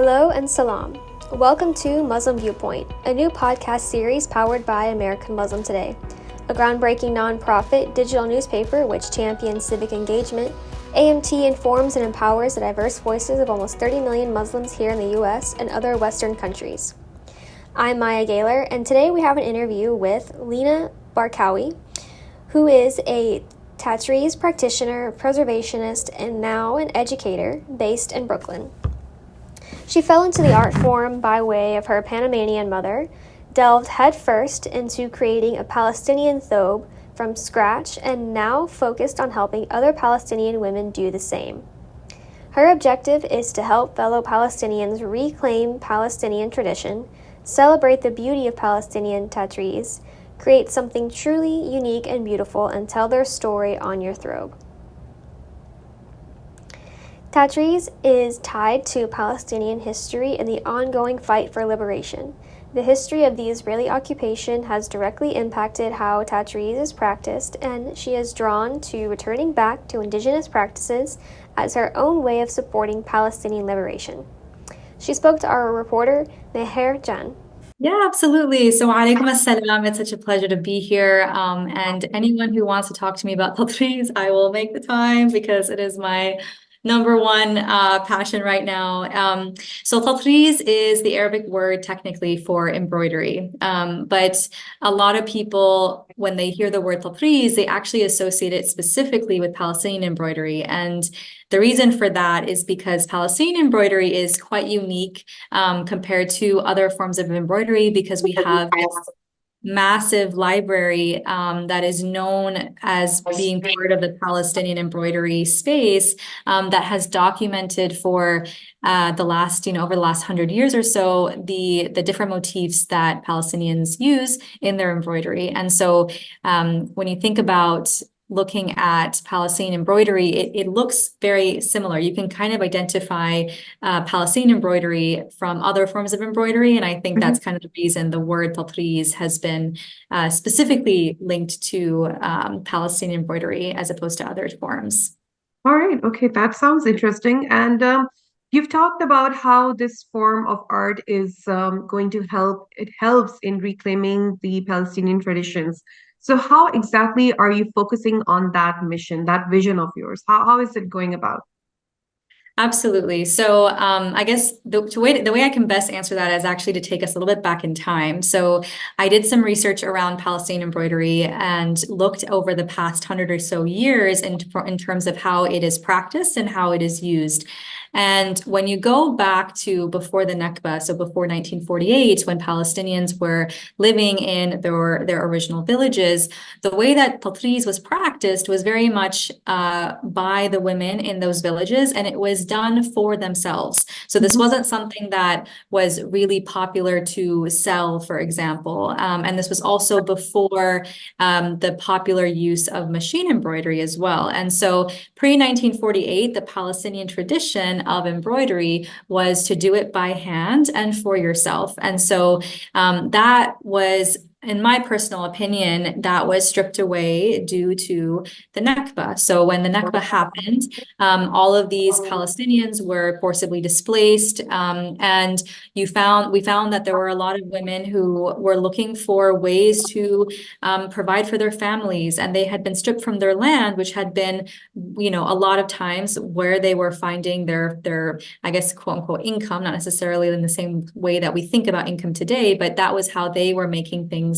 Hello and salam. Welcome to Muslim Viewpoint, a new podcast series powered by American Muslim Today, a groundbreaking nonprofit digital newspaper which champions civic engagement. AMT informs and empowers the diverse voices of almost 30 million Muslims here in the U.S. and other Western countries. I'm Maya Gaylor, and today we have an interview with Lina Barkawi, who is a Tatreez practitioner, preservationist, and now an educator based in Brooklyn. She fell into the art form by way of her Panamanian mother, delved headfirst into creating a Palestinian thobe from scratch, and now focused on helping other Palestinian women do the same. Her objective is to help fellow Palestinians reclaim Palestinian tradition, celebrate the beauty of Palestinian Tatreez, create something truly unique and beautiful, and tell their story on your thobe. Tatreez is tied to Palestinian history and the ongoing fight for liberation. The history of the Israeli occupation has directly impacted how Tatreez is practiced, and she is drawn to returning back to indigenous practices as her own way of supporting Palestinian liberation. She spoke to our reporter, Meher Jan. Yeah, absolutely. So, alaikum assalam. It's such a pleasure to be here. And anyone who wants to talk to me about Tatreez, I will make the time because it is my number one passion right now. So Tatreez is the Arabic word technically for embroidery. But a lot of people, when they hear the word Tatreez, they actually associate it specifically with Palestinian embroidery. And the reason for that is because Palestinian embroidery is quite unique compared to other forms of embroidery because we have this massive library that is known as being part of the Palestinian embroidery space that has documented for the last, over the last 100 years or so, the different motifs that Palestinians use in their embroidery. And so when you think about looking at Palestinian embroidery, it looks very similar. You can kind of identify Palestinian embroidery from other forms of embroidery. And I think that's kind of the reason the word Tatreez has been specifically linked to Palestinian embroidery as opposed to other forms. All right. Okay. That sounds interesting. And you've talked about how this form of art is going to help. It helps in reclaiming the Palestinian traditions. So, how exactly are you focusing on that mission, that vision of yours? How is it going about? Absolutely. So I guess the way I can best answer that is actually to take us a little bit back in time. So I did some research around Palestinian embroidery and looked over the past 100 or so years in terms of how it is practiced and how it is used. And when you go back to before the Nakba, so before 1948, when Palestinians were living in their original villages, the way that Tatreez was practiced was very much by the women in those villages, and it was done for themselves. So this wasn't something that was really popular to sell, for example. And this was also before the popular use of machine embroidery as well. And so pre-1948, the Palestinian tradition of embroidery was to do it by hand and for yourself. And so that was, in my personal opinion, that was stripped away due to the Nakba. So when the Nakba happened, all of these Palestinians were forcibly displaced, and we found that there were a lot of women who were looking for ways to provide for their families, and they had been stripped from their land, which had been, a lot of times where they were finding their I guess, quote unquote, income, not necessarily in the same way that we think about income today, but that was how they were making things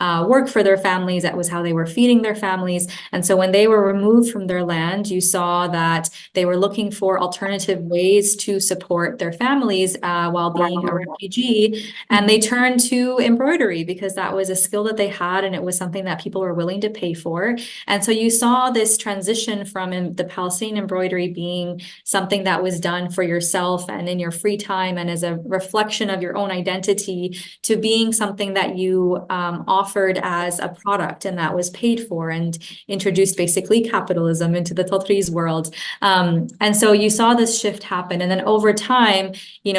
work for their families. That was how they were feeding their families. And so when they were removed from their land, you saw that they were looking for alternative ways to support their families while being a refugee. And they turned to embroidery because that was a skill that they had, and it was something that people were willing to pay for. And so you saw this transition from the Palestinian embroidery being something that was done for yourself and in your free time and as a reflection of your own identity to being something that you offered as a product, and that was paid for and introduced basically capitalism into the Tatreez world. And so you saw this shift happen. And then over time,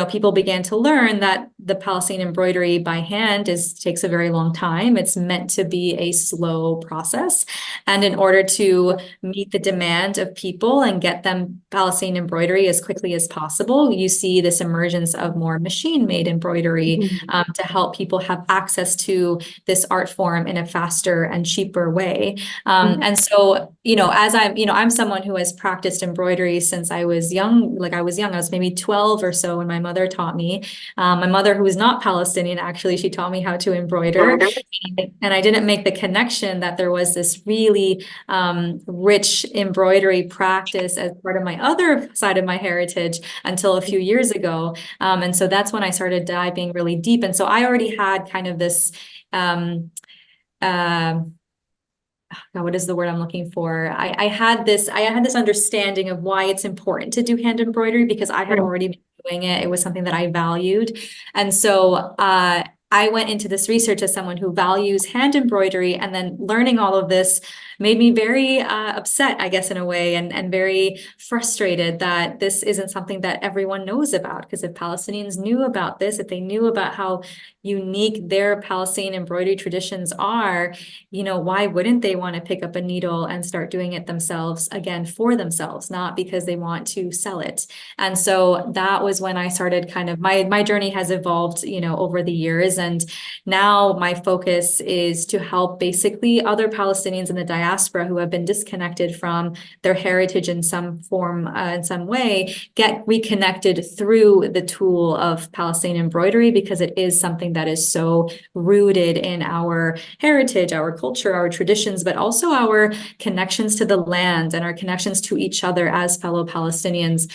people began to learn that the Palestinian embroidery by hand takes a very long time. It's meant to be a slow process. And in order to meet the demand of people and get them Palestinian embroidery as quickly as possible, you see this emergence of more machine-made embroidery to help people have access to this art form in a faster and cheaper way. And so, as I'm someone who has practiced embroidery since I was young. I was maybe 12 or so when my mother taught me. My mother, who is not Palestinian, actually, she taught me how to embroider. And I didn't make the connection that there was this really rich embroidery practice as part of my other side of my heritage until a few years ago. And so that's when I started diving really deep. And so I already had kind of this, what is the word I'm looking for? I had this understanding of why it's important to do hand embroidery, because I had already been doing it. It was something that I valued. And so I went into this research as someone who values hand embroidery, and then learning all of this made me very upset, I guess, in a way, and very frustrated that this isn't something that everyone knows about. Because if Palestinians knew about this, if they knew about how unique their Palestinian embroidery traditions are, why wouldn't they want to pick up a needle and start doing it themselves, again, for themselves, not because they want to sell it? And so that was when I started kind of, my journey has evolved, over the years. And now my focus is to help basically other Palestinians in the diaspora who have been disconnected from their heritage in some form, in some way, get reconnected through the tool of Palestinian embroidery, because it is something that is so rooted in our heritage, our culture, our traditions, but also our connections to the land and our connections to each other as fellow Palestinians.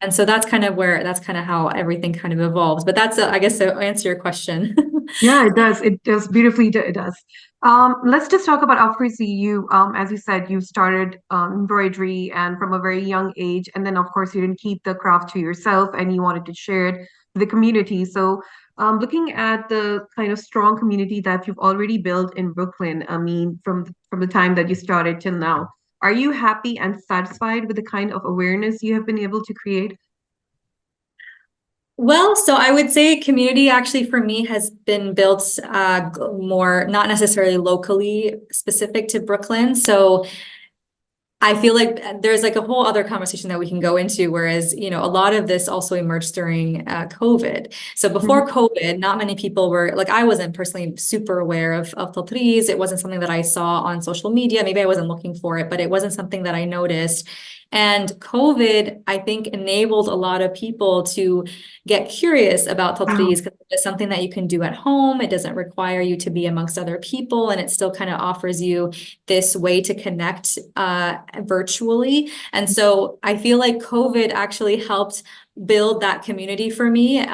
And so that's kind of how everything kind of evolves. But that's, I guess, to answer your question. Yeah, it does. It does beautifully. It does. Let's just talk about Afrizi. You, as you said, you started embroidery and from a very young age, and then of course you didn't keep the craft to yourself, and you wanted to share it with the community. So, looking at the kind of strong community that you've already built in Brooklyn, I mean, from the time that you started till now, are you happy and satisfied with the kind of awareness you have been able to create? Well, so I would say community actually for me has been built more, not necessarily locally specific to Brooklyn. So I feel like there's like a whole other conversation that we can go into, whereas, a lot of this also emerged during COVID. So before COVID, not many people were, like, I wasn't personally super aware of Tatreez. It wasn't something that I saw on social media. Maybe I wasn't looking for it, but it wasn't something that I noticed. And COVID, I think, enabled a lot of people to get curious about Tatreez, because it's something that you can do at home. It doesn't require you to be amongst other people, and it still kind of offers you this way to connect virtually. And so I feel like COVID actually helped build that community for me,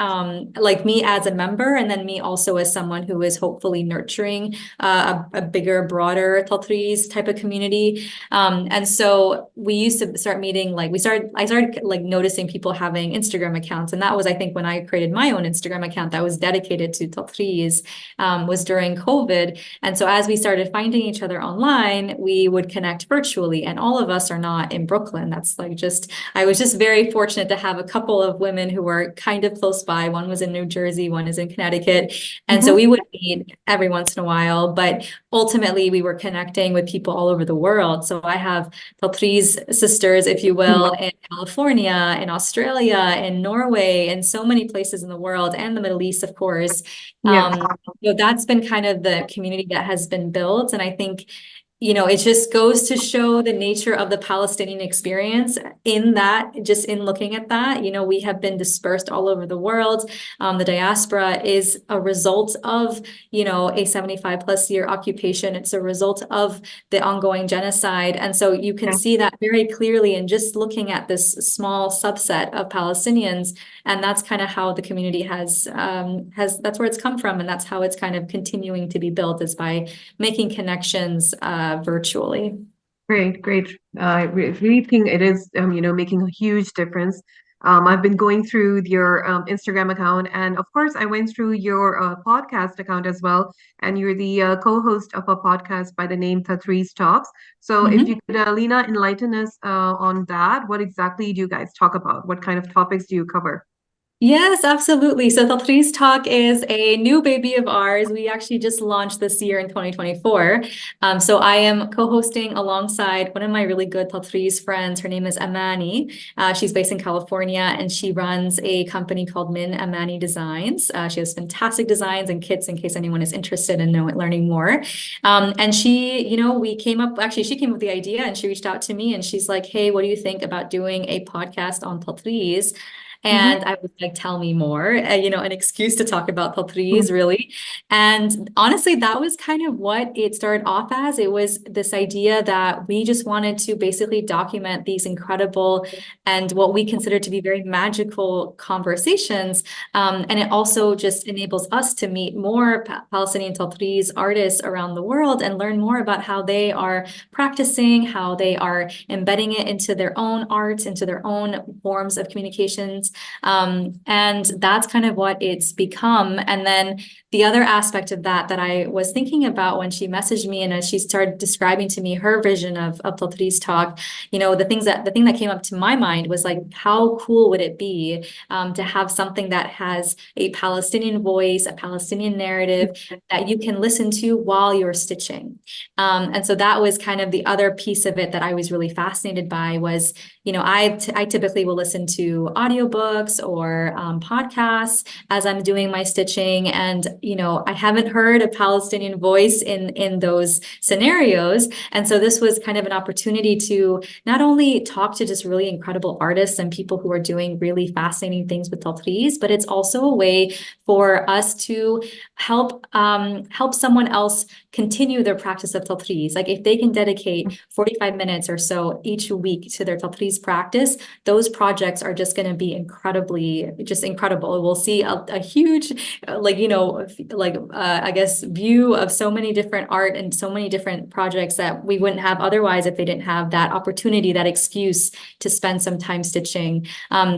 like me as a member, and then me also as someone who is hopefully nurturing a bigger, broader Tatreez type of community. And so we used to start meeting, I started like noticing people having Instagram accounts. And that was, I think, when I created my own Instagram account that was dedicated to Tatreez, was during COVID. And so as we started finding each other online, we would connect virtually, and all of us are not in Brooklyn. That's like I was just very fortunate to have a couple of women who were kind of close by. One was in New Jersey, one is in Connecticut. And so we would meet every once in a while, but ultimately we were connecting with people all over the world. So I have Tatreez sisters, if you will, in California, in Australia, in Norway, and so many places in the world, and the Middle East, of course. So that's been kind of the community that has been built. And I think, it just goes to show the nature of the Palestinian experience in that, just in looking at that, we have been dispersed all over the world. The diaspora is a result of, a 75 plus year occupation. It's a result of the ongoing genocide. And so you can see that very clearly in just looking at this small subset of Palestinians. And that's kind of how the community has, that's where it's come from. And that's how it's kind of continuing to be built, is by making connections virtually. Great, great. I really think it is, making a huge difference. I've been going through your Instagram account, and of course, I went through your podcast account as well. And you're the co-host of a podcast by the name Tatreez Talks. So, if you could, Lina, enlighten us on that. What exactly do you guys talk about? What kind of topics do you cover? Yes, absolutely. So Tatreez Talk is a new baby of ours. We actually just launched this year in 2024. So I am co-hosting alongside one of my really good Tatreez friends. Her name is Amani. She's based in California and she runs a company called Min Amani Designs. She has fantastic designs and kits in case anyone is interested in learning more. And she, she came up with the idea and she reached out to me and she's like, hey, what do you think about doing a podcast on Tatreez? Mm-hmm. And I was like, tell me more, an excuse to talk about Tatreez, really. And honestly, that was kind of what it started off as. It was this idea that we just wanted to basically document these incredible and what we consider to be very magical conversations. And it also just enables us to meet more Palestinian Tatreez artists around the world and learn more about how they are practicing, how they are embedding it into their own art, into their own forms of communications. And that's kind of what it's become. And then the other aspect of that I was thinking about when she messaged me and as she started describing to me her vision of Tatreez Talk, the thing that came up to my mind was like, how cool would it be to have something that has a Palestinian voice, a Palestinian narrative that you can listen to while you're stitching. And so that was kind of the other piece of it that I was really fascinated by was, I typically will listen to audiobooks or podcasts as I'm doing my stitching. And, I haven't heard a Palestinian voice in those scenarios. And so this was kind of an opportunity to not only talk to just really incredible artists and people who are doing really fascinating things with Tatreez, but it's also a way for us to help someone else continue their practice of Tatreez. Like if they can dedicate 45 minutes or so each week to their Tatreez practice, those projects are just going to be just incredible. We'll see a huge, I guess, view of so many different art and so many different projects that we wouldn't have otherwise if they didn't have that opportunity, that excuse to spend some time stitching.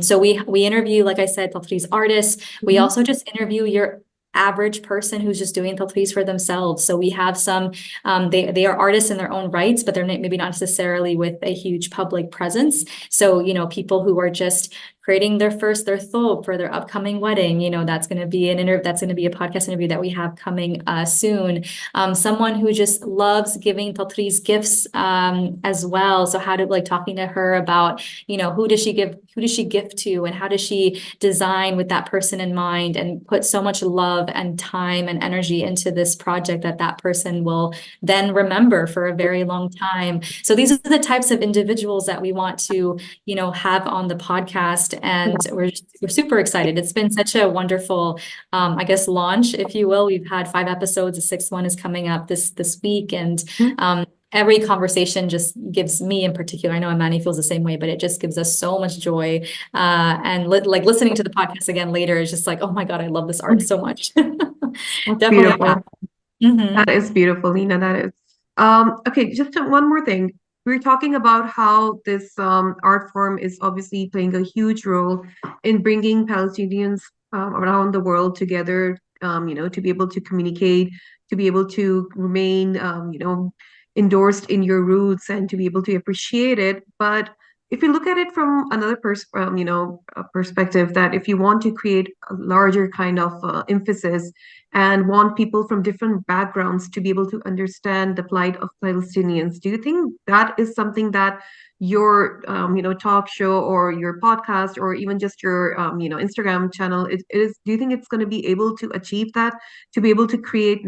So we interview, like I said, Tatreez artists. We Mm-hmm. also just interview your average person who's just doing Tatreez for themselves. So we have some, they are artists in their own rights, but they're maybe not necessarily with a huge public presence. So, people who are just creating their thobe for their upcoming wedding, that's going to be that's going to be a podcast interview that we have coming soon. Someone who just loves giving Tatreez gifts as well. So talking to her about, who does she gift to and how does she design with that person in mind and put so much love and time and energy into this project that person will then remember for a very long time. So these are the types of individuals that we want to, have on the podcast. And we're super excited. It's been such a wonderful, I guess, launch, if you will. We've had 5 episodes. The 6th one is coming up this week. And every conversation just gives me in particular, I know Amani feels the same way, but it just gives us so much joy. And listening to the podcast again later is just like, oh my God, I love this art so much. That's Definitely. beautiful. That is beautiful, Lina. That is. Okay, just one more thing. We were talking about how this art form is obviously playing a huge role in bringing Palestinians around the world together, to be able to communicate, to be able to remain, endorsed in your roots and to be able to appreciate it. But if you look at it from another perspective, that if you want to create a larger kind of emphasis and want people from different backgrounds to be able to understand the plight of Palestinians. Do you think that is something that your, talk show or your podcast or even just your, Instagram channel, it is? Do you think it's going to be able to achieve that, to be able to create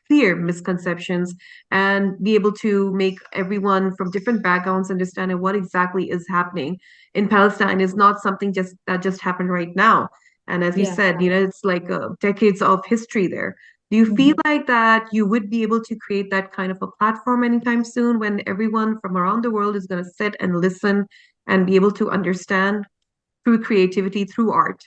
clear misconceptions and be able to make everyone from different backgrounds understand what exactly is happening in Palestine is not something that just happened right now, and as you Yeah. said, it's like decades of history there. Do you feel like that you would be able to create that kind of a platform anytime soon when everyone from around the world is going to sit and listen and be able to understand through creativity, through art?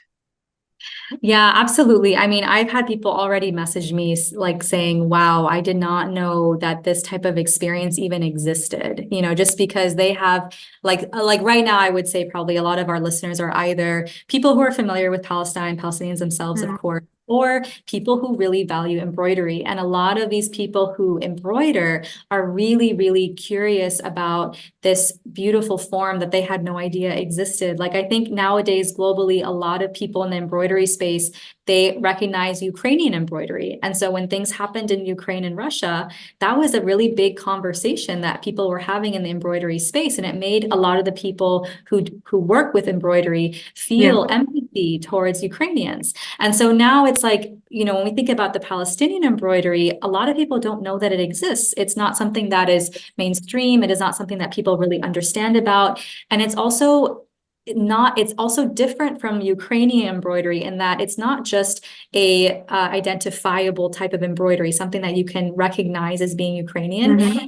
Yeah, absolutely. I mean, I've had people already message me like saying, wow, I did not know that this type of experience even existed, just because they have like right now, I would say probably a lot of our listeners are either people who are familiar with Palestine, Palestinians themselves, of Mm, course, or people who really value embroidery. And a lot of these people who embroider are really, really curious about this beautiful form that they had no idea existed. Like I think nowadays globally, a lot of people in the embroidery space, they recognize Ukrainian embroidery. And so when things happened in Ukraine and Russia, that was a really big conversation that people were having in the embroidery space. And it made a lot of the people who work with embroidery yeah. feel empathy towards Ukrainians. And so now it's like, when we think about the Palestinian embroidery, a lot of people don't know that it exists. It's not something that is mainstream. It is not something that people really understand about. And it's also different from Ukrainian embroidery in that it's not just a identifiable type of embroidery, something that you can recognize as being Ukrainian. Hmm.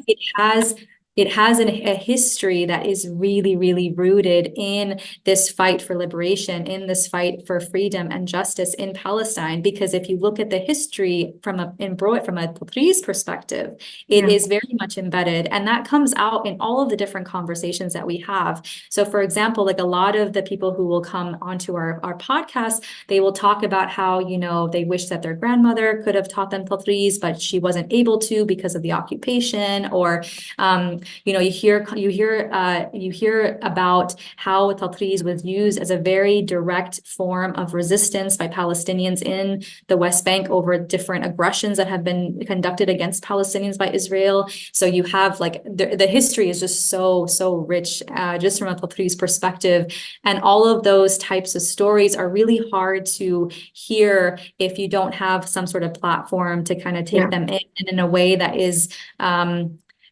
It has a history that is really, really rooted in this fight for liberation, in this fight for freedom and justice in Palestine. Because if you look at the history from a Tatreez perspective, it Yeah. is very much embedded, and that comes out in all of the different conversations that we have. So, for example, like a lot of the people who will come onto our podcast, they will talk about how, they wish that their grandmother could have taught them Tatreez, but she wasn't able to because of the occupation, or you hear about how Tatreez was used as a very direct form of resistance by Palestinians in the West Bank over different aggressions that have been conducted against Palestinians by Israel. So you have like the history is just so rich, just from a Tatreez perspective, and all of those types of stories are really hard to hear if you don't have some sort of platform to kind of take Yeah. them in, and in a way that is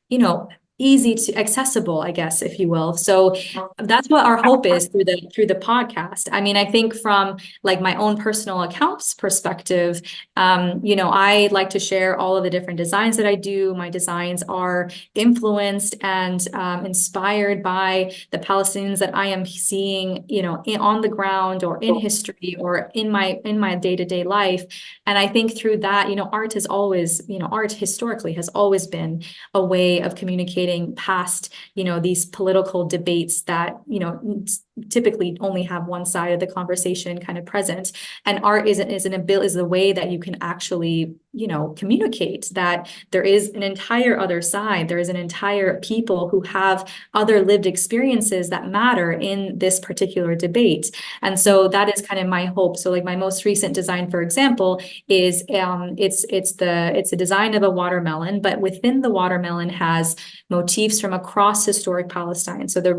you know easy to accessible, I guess, if you will. So that's what our hope is through the podcast. I mean, I think from like my own personal accounts perspective, I like to share all of the different designs that I do. My designs are influenced and inspired by the Palestinians that I am seeing, on the ground or in history or in my day-to-day life. And I think through that, art historically has always been a way of communicating past, these political debates that, typically only have one side of the conversation kind of present. And art is a way that you can actually, communicate that there is an entire other side. There is an entire people who have other lived experiences that matter in this particular debate. And so that is kind of my hope. So like my most recent design, for example, is it's a design of a watermelon, but within the watermelon has motifs from across historic Palestine. So the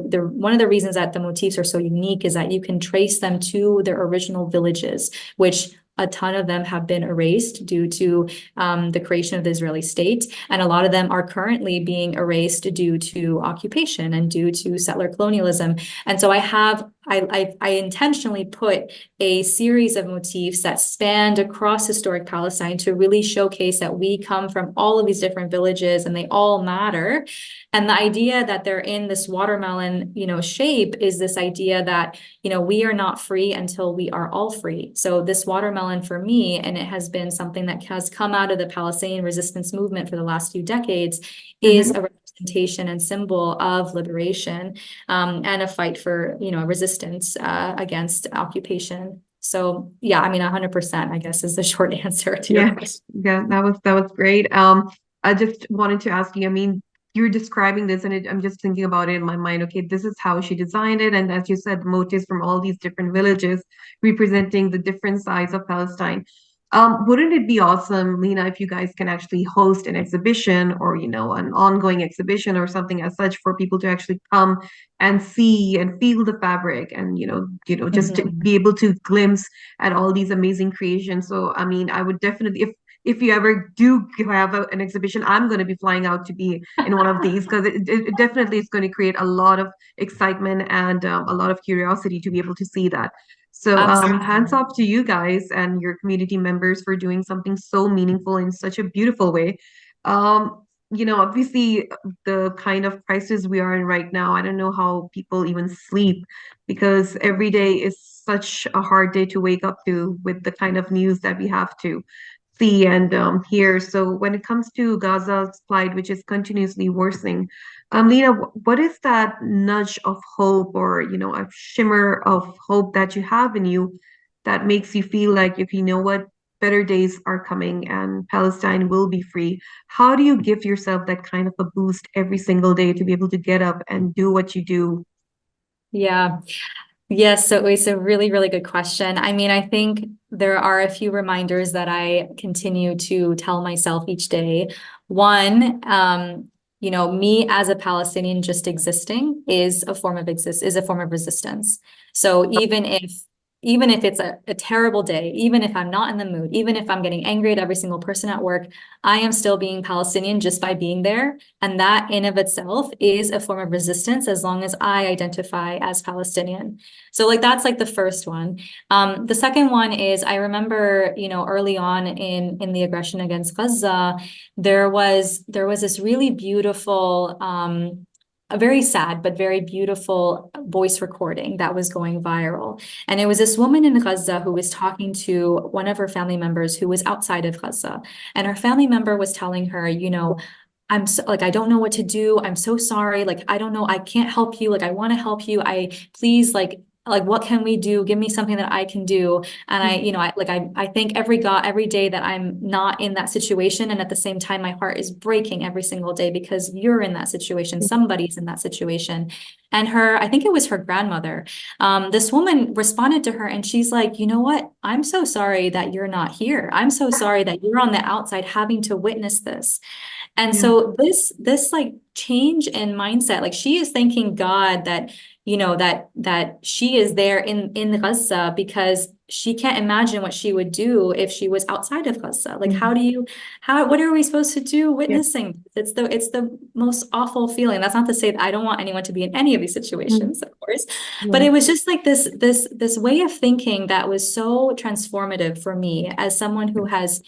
one of the reasons that the motifs are so unique is that you can trace them to their original villages, which a ton of them have been erased due to the creation of the Israeli state. And a lot of them are currently being erased due to occupation and due to settler colonialism. And so I intentionally put a series of motifs that spanned across historic Palestine to really showcase that we come from all of these different villages and they all matter. And the idea that they're in this watermelon, shape is this idea that, we are not free until we are all free. So this watermelon for me, and it has been something that has come out of the Palestinian resistance movement for the last few decades, is a representation and symbol of liberation, and a fight for, resistance against occupation. So yeah, I mean, 100%, I guess, is the short answer to your Yeah, question. yeah, that was great. I just wanted to ask you, I mean, you're describing this and I'm just thinking about it in my mind. Okay, this is how she designed it. And as you said, motifs from all these different villages representing the different sides of Palestine. Wouldn't it be awesome, Lina, if you guys can actually host an exhibition or, an ongoing exhibition or something as such for people to actually come and see and feel the fabric and, just to Mhm. be able to glimpse at all these amazing creations. So, I mean, I would definitely, if you ever do have an exhibition, I'm going to be flying out to be in one of these because it definitely is going to create a lot of excitement and a lot of curiosity to be able to see that. So, hands Absolutely. off to you guys and your community members for doing something so meaningful in such a beautiful way. Obviously, the kind of crisis we are in right now, I don't know how people even sleep because every day is such a hard day to wake up to with the kind of news that we have to see and hear. So when it comes to Gaza's plight, which is continuously worsening, Lina, what is that nudge of hope or, a shimmer of hope that you have in you that makes you feel like, if you know what, better days are coming and Palestine will be free? How do you give yourself that kind of a boost every single day to be able to get up and do what you do? Yeah. Yes, so it's a really, really good question. I mean, I think there are a few reminders that I continue to tell myself each day. One, me as a Palestinian just existing is a form of resistance. So even if it's a terrible day, even if I'm not in the mood, even if I'm getting angry at every single person at work, I am still being Palestinian just by being there. And that in of itself is a form of resistance as long as I identify as Palestinian. So like that's like the first one. The second one is I remember, early on in the aggression against Gaza, there was this really beautiful a very sad but very beautiful voice recording that was going viral. And it was this woman in Gaza who was talking to one of her family members who was outside of Gaza. And her family member was telling her, I'm so, like, I don't know what to do. I'm so sorry. Like, I don't know. I can't help you. Like, I want to help you. I please, like, what can we do? Give me something that I can do. And I thank every day that I'm not in that situation. And at the same time, my heart is breaking every single day because you're in that situation. Somebody's in that situation. And I think it was her grandmother. This woman responded to her and she's like, you know what? I'm so sorry that you're not here. I'm so sorry that you're on the outside having to witness this. And Yeah. so this like change in mindset, like she is thanking God that, that she is there in Gaza because she can't imagine what she would do if she was outside of Gaza. Like, what are we supposed to do Yeah. witnessing? It's the most awful feeling. That's not to say that I don't want anyone to be in any of these situations, of course, but Yeah. it was just like this way of thinking that was so transformative for me as someone who has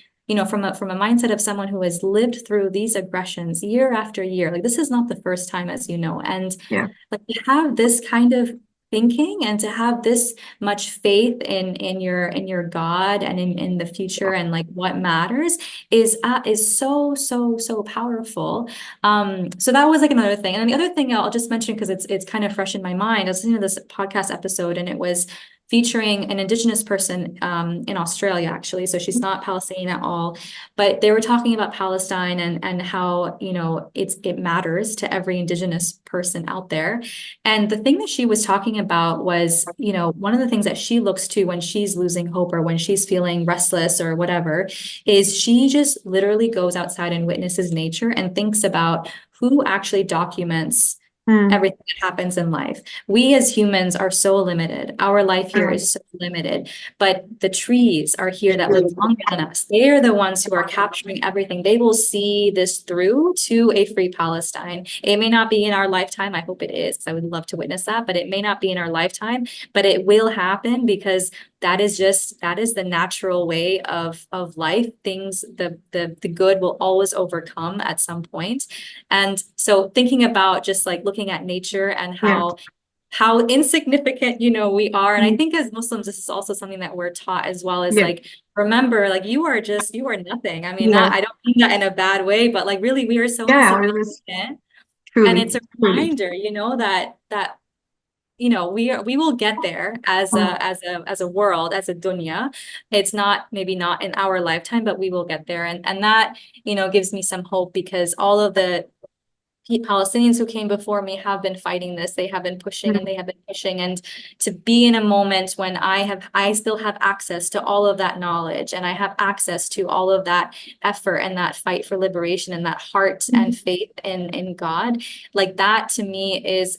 from a mindset of someone who has lived through these aggressions year after year. Like this is not the first time, as you know, and Yeah. like to have this kind of thinking and to have this much faith in your God and in the future and like what matters is so powerful. So that was like another thing. And then the other thing I'll just mention because it's kind of fresh in my mind. I was listening to this podcast episode and it was featuring an indigenous person in Australia, actually. So she's not Palestinian at all, but they were talking about Palestine and how, it matters to every indigenous person out there. And the thing that she was talking about was, one of the things that she looks to when she's losing hope or when she's feeling restless or whatever, is she just literally goes outside and witnesses nature and thinks about who actually documents Mm. everything that happens in life. We as humans are so limited. Our life here is so limited, but the trees are here that live longer than us. They are the ones who are capturing everything. They will see this through to a free Palestine. It may not be in our lifetime. I hope it is, because I would love to witness that, but it may not be in our lifetime, but it will happen because that is the natural way of life. Things, the good will always overcome at some point. And so thinking about just like looking at nature and Yeah. how insignificant, we are. And I Mm. think as Muslims, this is also something that we're taught as well as Yeah. like, remember, like you are nothing. I mean, Yeah. I don't mean that in a bad way, but like really we are so Yeah. It was insignificant. And truly, it's a truly. reminder, that we will get there as Mm. a world, as a dunya. It's maybe not in our lifetime, but we will get there. And that, gives me some hope because all of the Palestinians who came before me have been fighting this. They have been pushing and Mm. they have been pushing. And to be in a moment when I still have access to all of that knowledge and I have access to all of that effort and that fight for liberation and that heart and faith in God, like that to me is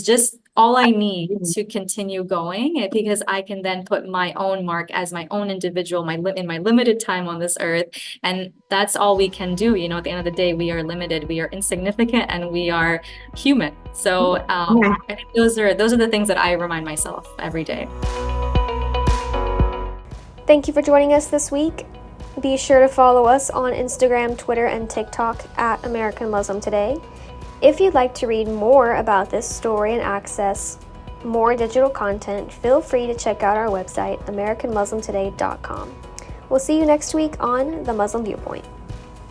just all I need to continue going because I can then put my own mark as my own individual, in my limited time on this earth. And that's all we can do. At the end of the day, we are limited, we are insignificant, and we are human. So Yeah. I think those are the things that I remind myself every day. Thank you for joining us this week. Be sure to follow us on Instagram, Twitter, and TikTok at American Muslim Today. If you'd like to read more about this story and access more digital content, feel free to check out our website, AmericanMuslimToday.com. We'll see you next week on The Muslim Viewpoint.